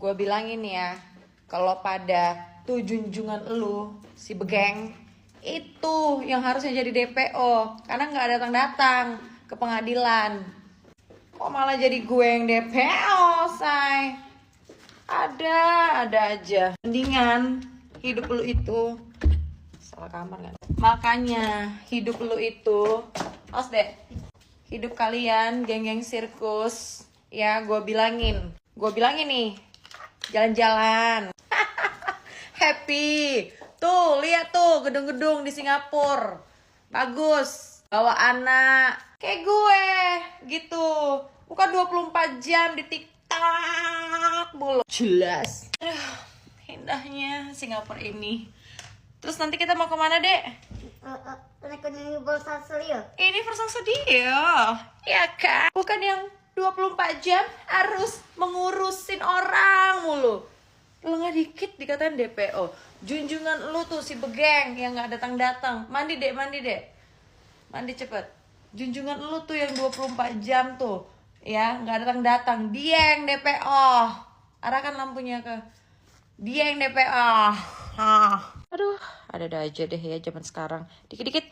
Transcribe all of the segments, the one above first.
Gue bilangin ya, kalau pada tuh junjungan lu si Begeng itu yang harusnya jadi DPO, karena nggak datang-datang ke pengadilan. Kok malah jadi gue yang DPO, say? Ada aja. Mendingan hidup lu itu salah kamar kan? Makanya hidup lu itu, awas deh. Hidup kalian geng-geng sirkus, ya gue bilangin nih, jalan-jalan. Happy. Tuh, lihat tuh gedung-gedung di Singapura. Bagus. Bawa anak kayak gue gitu. Bukan 24 jam di TikTok mulu. Jelas. Aduh, indahnya Singapura ini. Terus nanti kita mau kemana, Dek? Naik Universal Studio. Ini Universal Studio. Ya kan? Bukan yang 24 jam harus mengurusin orang mulu. Lu nggak dikit dikatain DPO. Junjungan lu tuh si Begeng yang nggak datang-datang. Mandi dek. Mandi cepet. Junjungan lu tuh yang 24 jam tuh, ya nggak datang-datang. Dia yang DPO. Arahkan lampunya ke dia yang DPO. Aduh, ada aja deh ya zaman sekarang. Dikit-dikit,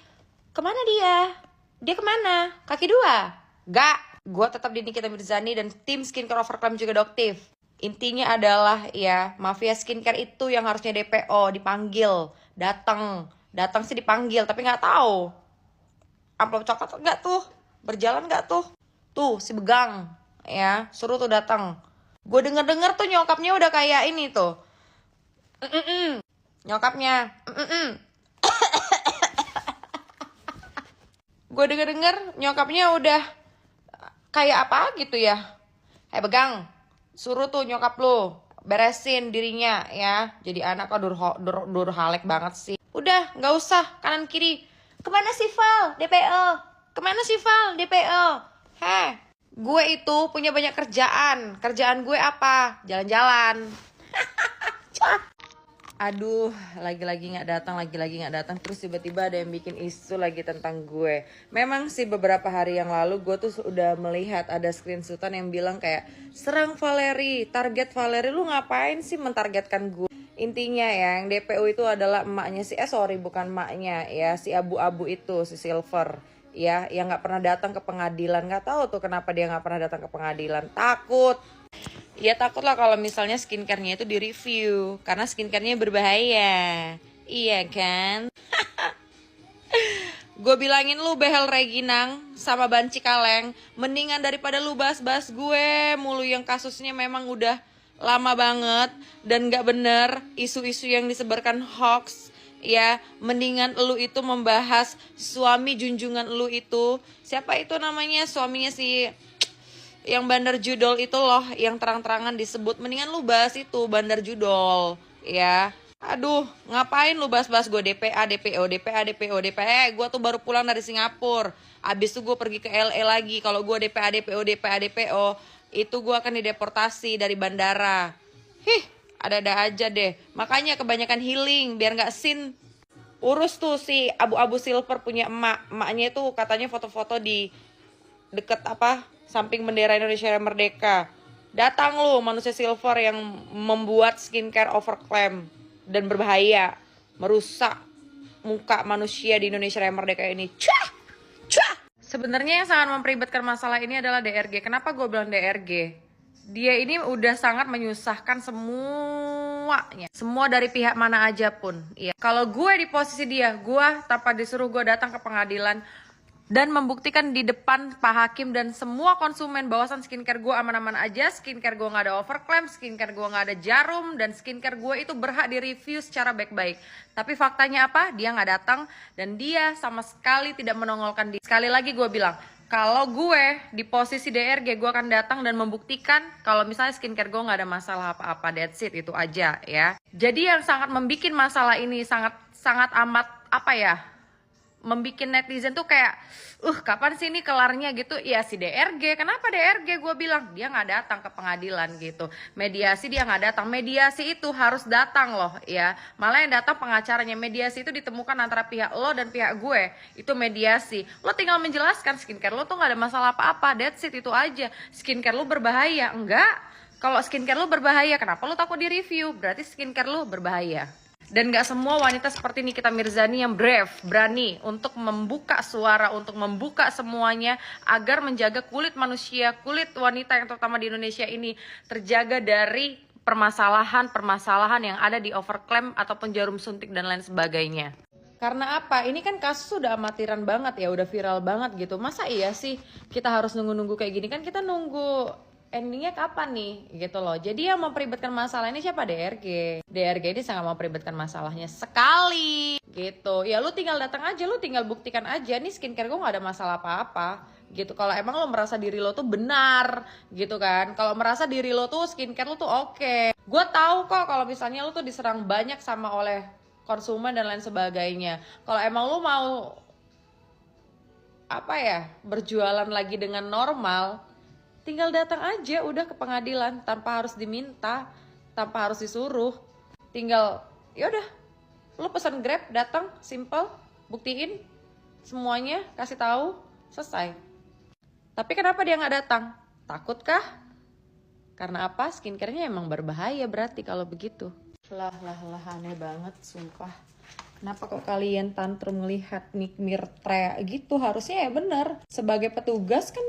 kemana dia? Dia kemana? Kaki dua? Gak. Gue tetap di Nikita Mirzani dan tim Skincare Overclaim juga adoptif. Intinya adalah ya, mafia skincare itu yang harusnya DPO, dipanggil, datang sih dipanggil, tapi nggak tahu amplop coklat nggak tuh, berjalan nggak tuh si Begang, ya suruh tuh datang. Gue denger tuh nyokapnya udah kayak ini tuh, nyokapnya, gue denger nyokapnya udah kayak apa gitu ya, Begang. Suruh tuh nyokap lu beresin dirinya ya. Jadi anak kok durhalek banget sih. Udah gak usah kanan kiri. Kemana sih Val? DPO. Kemana sih Val? DPO. Gue itu punya banyak kerjaan. Kerjaan gue apa? Jalan-jalan. Aduh, lagi-lagi nggak datang, terus tiba-tiba ada yang bikin isu lagi tentang gue. Memang sih beberapa hari yang lalu gue tuh udah melihat ada screenshotan yang bilang kayak, serang Valeri, target Valeri, lu ngapain sih mentargetkan gue? Intinya ya, yang DPO itu adalah emaknya bukan emaknya ya, si abu-abu itu, si Silver ya, yang nggak pernah datang ke pengadilan. Nggak tahu tuh kenapa dia nggak pernah datang ke pengadilan, takut. Ya takut lah kalau misalnya skincare-nya itu di-review, karena skincare-nya berbahaya. Iya kan? Gue bilangin lu behel Reginang sama Banci Kaleng, mendingan daripada lu bahas-bahas gue mulu yang kasusnya memang udah lama banget dan gak bener, isu-isu yang disebarkan hoax. Ya, mendingan lu itu membahas suami junjungan lu itu. Siapa itu namanya? Suaminya si yang bandar judol itu loh, yang terang-terangan disebut. Mendingan lu bahas itu, bandar judol ya. Aduh, ngapain lu bahas-bahas gue DPA, DPO. Gue tuh baru pulang dari Singapura. Abis itu gue pergi ke LA lagi. Kalau gue DPA, DPO, itu gue akan dideportasi dari bandara. Ada-ada aja deh. Makanya kebanyakan healing, biar gak sin. Urus tuh si abu-abu Silver punya emaknya itu katanya foto-foto di deket samping bendera Indonesia yang merdeka. Datang lu manusia Silver yang membuat skincare overclaim dan berbahaya, merusak muka manusia di Indonesia yang merdeka ini. Sebenarnya yang sangat memperibetkan masalah ini adalah DRG. Kenapa gue bilang DRG? Dia ini udah sangat menyusahkan semuanya. Semua dari pihak mana aja pun. Ya. Kalau gue di posisi dia, gue tanpa disuruh gue datang ke pengadilan dan membuktikan di depan Pak Hakim dan semua konsumen bahwasan skincare gue aman-aman aja, skincare gue gak ada overclaim, skincare gue gak ada jarum, dan skincare gue itu berhak direview secara baik-baik. Tapi faktanya apa? Dia gak datang dan dia sama sekali tidak menongolkan diri. Sekali lagi gue bilang, kalau gue di posisi DRG, gue akan datang dan membuktikan kalau misalnya skincare gue gak ada masalah apa-apa. That's it, itu aja ya. Jadi yang sangat membuat masalah ini sangat amat membikin netizen tuh kayak kapan sih ini kelarnya gitu. Ya si DRG, kenapa DRG? Gue bilang dia nggak datang ke pengadilan gitu. Mediasi dia nggak datang. Mediasi itu harus datang loh ya. Malah yang datang pengacaranya. Mediasi itu ditemukan antara pihak lo dan pihak gue. Itu mediasi. Lo tinggal menjelaskan skincare lo tuh nggak ada masalah apa-apa. That's it, itu aja. Skincare lo berbahaya enggak? Kalau skincare lu berbahaya, kenapa lu takut di review? Berarti skincare lu berbahaya. Dan gak semua wanita seperti Nikita Mirzani yang brave, berani untuk membuka suara, untuk membuka semuanya agar menjaga kulit manusia, kulit wanita yang terutama di Indonesia ini terjaga dari permasalahan-permasalahan yang ada di overclaim ataupun jarum suntik dan lain sebagainya. Karena apa? Ini kan kasus udah amatiran banget ya, udah viral banget gitu. Masa iya sih kita harus nunggu-nunggu kayak gini? Kan kita nunggu endingnya kapan nih gitu loh. Jadi yang memperibetkan masalah ini siapa? DRG. DRG ini sangat memperibetkan masalahnya sekali gitu. Ya lu tinggal datang aja, lu tinggal buktikan aja nih skincare gue gak ada masalah apa-apa gitu. Kalau emang lo merasa diri lo tuh benar gitu kan. Kalau merasa diri lo tuh skincare lo tuh oke. Gue tahu kok kalau misalnya lo tuh diserang banyak sama oleh konsumen dan lain sebagainya. Kalau emang lo mau apa ya, berjualan lagi dengan normal, tinggal datang aja udah ke pengadilan tanpa harus diminta, tanpa harus disuruh. Tinggal yaudah, lu pesan Grab, datang, simple, buktiin semuanya, kasih tahu, selesai. Tapi kenapa dia nggak datang? Takut kah? Karena apa? Skincare-nya emang berbahaya berarti kalau begitu. Lah aneh banget sumpah. Kenapa kok kalian tantrum melihat Nikmir teriak gitu? Harusnya ya bener, sebagai petugas kan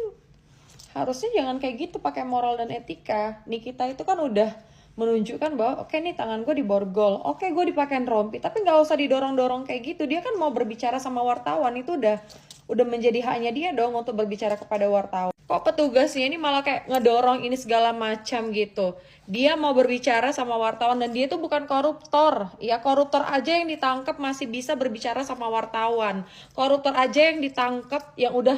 harusnya jangan kayak gitu, pakai moral dan etika. Nikita itu kan udah menunjukkan bahwa oke nih tangan gue diborgol, oke gue dipakein rompi, tapi nggak usah didorong-dorong kayak gitu. Dia kan mau berbicara sama wartawan, itu udah menjadi haknya dia dong untuk berbicara kepada wartawan. Kok petugasnya ini malah kayak ngedorong ini segala macam gitu. Dia mau berbicara sama wartawan dan dia tuh bukan koruptor. Ya koruptor aja yang ditangkap masih bisa berbicara sama wartawan. Koruptor aja yang ditangkap yang udah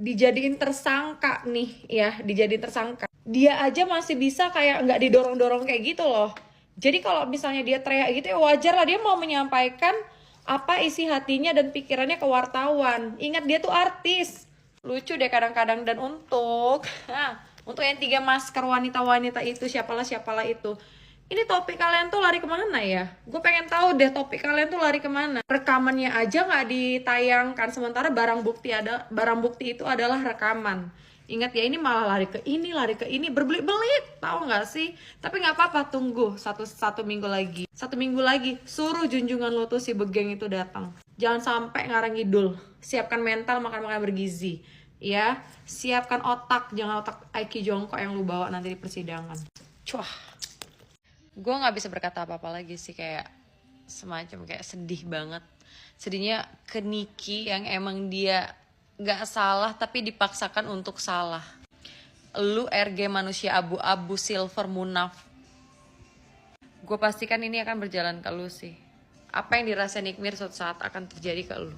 dijadiin tersangka nih ya, dijadiin tersangka, dia aja masih bisa kayak nggak didorong-dorong kayak gitu loh. Jadi kalau misalnya dia teriak gitu ya wajar lah, dia mau menyampaikan apa isi hatinya dan pikirannya ke wartawan. Ingat dia tuh artis. Lucu deh kadang-kadang. Dan untuk yang 3 masker wanita-wanita itu, siapalah itu, ini topik kalian tuh lari kemana ya? Gue pengen tahu deh topik kalian tuh lari kemana. Rekamannya aja nggak ditayangkan, sementara barang bukti itu adalah rekaman. Ingat ya, ini malah lari ke ini, berbelit-belit, tahu nggak sih? Tapi nggak apa-apa, tunggu satu minggu lagi. 1 minggu lagi, suruh junjungan lo tuh si Begeng itu datang. Jangan sampai ngarang ngidul. Siapkan mental, makan-makan bergizi. Ya, siapkan otak, jangan otak IQ jongkok yang lu bawa nanti di persidangan. Cuah. Gue nggak bisa berkata apa-apa lagi sih, kayak semacam kayak sedih banget. Sedihnya ke Niki yang emang dia nggak salah tapi dipaksakan untuk salah. Lu RG manusia abu-abu silver munaf. Gue pastikan ini akan berjalan ke lu sih. Apa yang dirasain Nikmir suatu saat akan terjadi ke lu.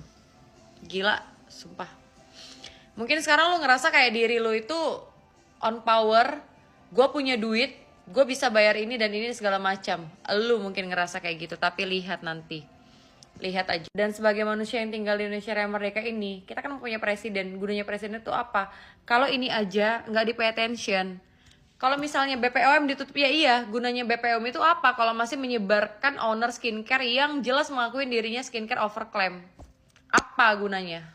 Gila, sumpah. Mungkin sekarang lu ngerasa kayak diri lu itu on power. Gue punya duit, gue bisa bayar ini dan ini segala macam. Lu mungkin ngerasa kayak gitu, tapi lihat nanti. Lihat aja. Dan sebagai manusia yang tinggal di Indonesia Raya Merdeka ini, kita kan punya presiden. Gunanya presiden itu apa? Kalau ini aja nggak di pay attention. Kalau misalnya BPOM ditutup, ya iya. Gunanya BPOM itu apa? Kalau masih menyebarkan owner skincare yang jelas mengakuin dirinya skincare overclaim. Apa gunanya?